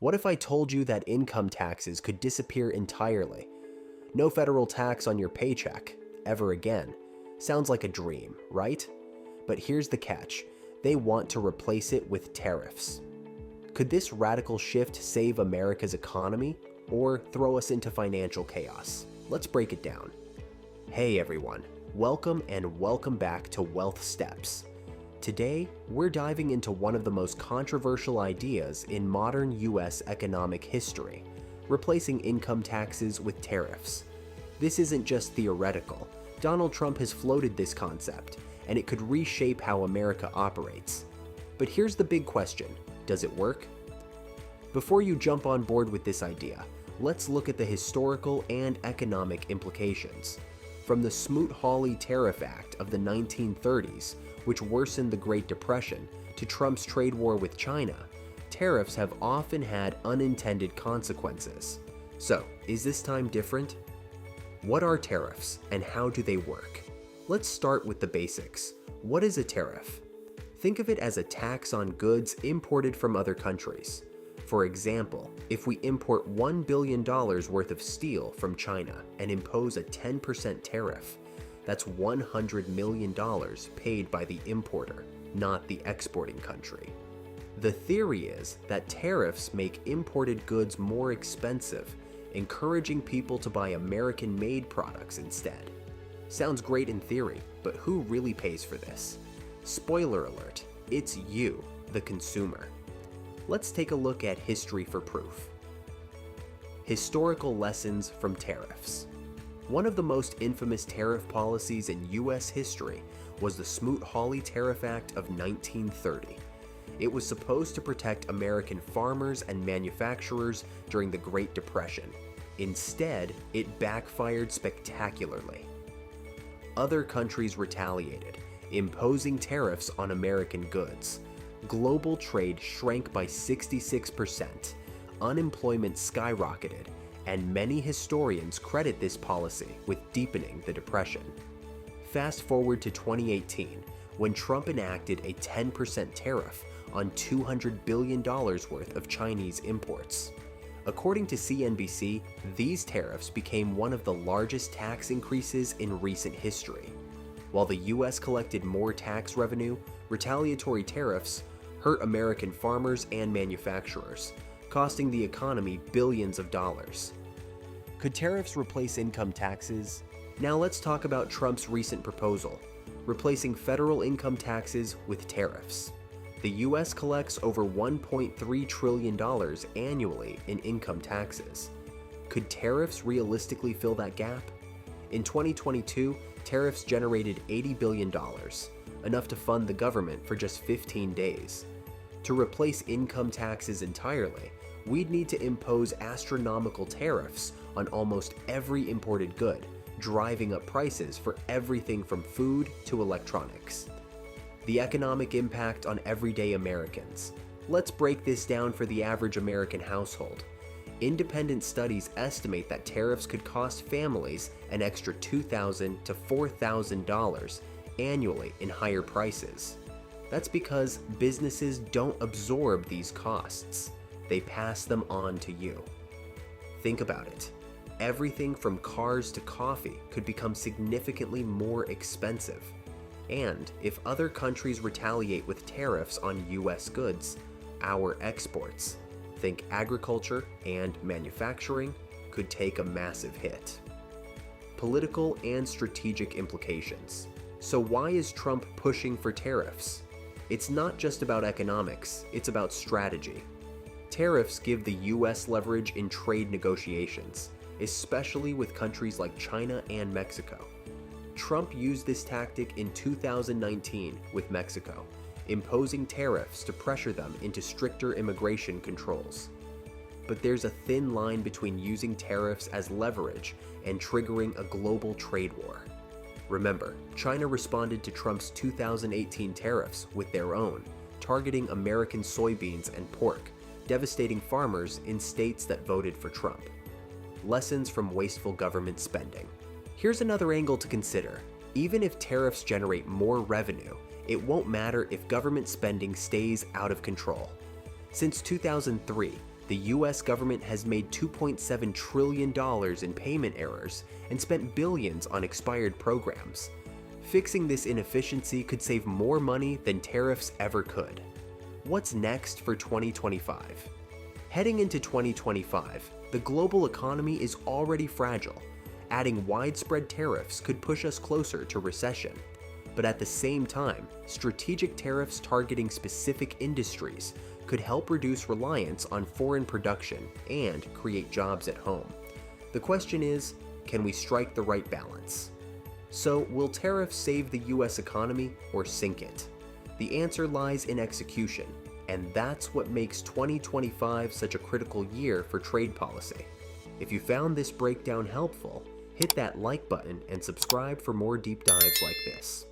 What if I told you that income taxes could disappear entirely? No federal tax on your paycheck, ever again. Sounds like a dream, right? But here's the catch. They want to replace it with tariffs. Could this radical shift save America's economy or throw us into financial chaos? Let's break it down. Hey everyone, welcome back to Wealth Steps. Today, we're diving into one of the most controversial ideas in modern US economic history, replacing income taxes with tariffs. This isn't just theoretical. Donald Trump has floated this concept, and it could reshape how America operates. But here's the big question, does it work? Before you jump on board with this idea, let's look at the historical and economic implications. From the Smoot-Hawley Tariff Act of the 1930s, which worsened the Great Depression, to Trump's trade war with China, tariffs have often had unintended consequences. So, is this time different? What are tariffs and how do they work? Let's start with the basics. What is a tariff? Think of it as a tax on goods imported from other countries. For example, if we import $1 billion worth of steel from China and impose a 10% tariff, that's $100 million paid by the importer, not the exporting country. The theory is that tariffs make imported goods more expensive, encouraging people to buy American-made products instead. Sounds great in theory, but who really pays for this? Spoiler alert, it's you, the consumer. Let's take a look at history for proof. Historical lessons from tariffs. One of the most infamous tariff policies in US history was the Smoot-Hawley Tariff Act of 1930. It was supposed to protect American farmers and manufacturers during the Great Depression. Instead, it backfired spectacularly. Other countries retaliated, imposing tariffs on American goods. Global trade shrank by 66%, unemployment skyrocketed, and many historians credit this policy with deepening the Depression. Fast forward to 2018, when Trump enacted a 10% tariff on $200 billion worth of Chinese imports. According to CNBC, these tariffs became one of the largest tax increases in recent history. While the US collected more tax revenue, retaliatory tariffs hurt American farmers and manufacturers, costing the economy billions of dollars. Could tariffs replace income taxes? Now let's talk about Trump's recent proposal, replacing federal income taxes with tariffs. The US collects over $1.3 trillion annually in income taxes. Could tariffs realistically fill that gap? In 2022, tariffs generated $80 billion, enough to fund the government for just 15 days. To replace income taxes entirely, we'd need to impose astronomical tariffs on almost every imported good, driving up prices for everything from food to electronics. The economic impact on everyday Americans. Let's break this down for the average American household. Independent studies estimate that tariffs could cost families an extra $2,000 to $4,000 annually in higher prices. That's because businesses don't absorb these costs. They pass them on to you. Think about it. Everything from cars to coffee could become significantly more expensive. And if other countries retaliate with tariffs on US goods, our exports, think agriculture and manufacturing, could take a massive hit. Political and strategic implications. So why is Trump pushing for tariffs? It's not just about economics, it's about strategy. Tariffs give the US leverage in trade negotiations, especially with countries like China and Mexico. Trump used this tactic in 2019 with Mexico, imposing tariffs to pressure them into stricter immigration controls. But there's a thin line between using tariffs as leverage and triggering a global trade war. Remember, China responded to Trump's 2018 tariffs with their own, targeting American soybeans and pork, devastating farmers in states that voted for Trump. Lessons from wasteful government spending. Here's another angle to consider. Even if tariffs generate more revenue, it won't matter if government spending stays out of control. Since 2003, The US government has made $2.7 trillion in payment errors and spent billions on expired programs. Fixing this inefficiency could save more money than tariffs ever could. What's next for 2025? Heading into 2025, the global economy is already fragile. Adding widespread tariffs could push us closer to recession. But at the same time, strategic tariffs targeting specific industries could help reduce reliance on foreign production and create jobs at home. The question is, can we strike the right balance? So, will tariffs save the US economy or sink it? The answer lies in execution, and that's what makes 2025 such a critical year for trade policy. If you found this breakdown helpful, hit that like button and subscribe for more deep dives like this.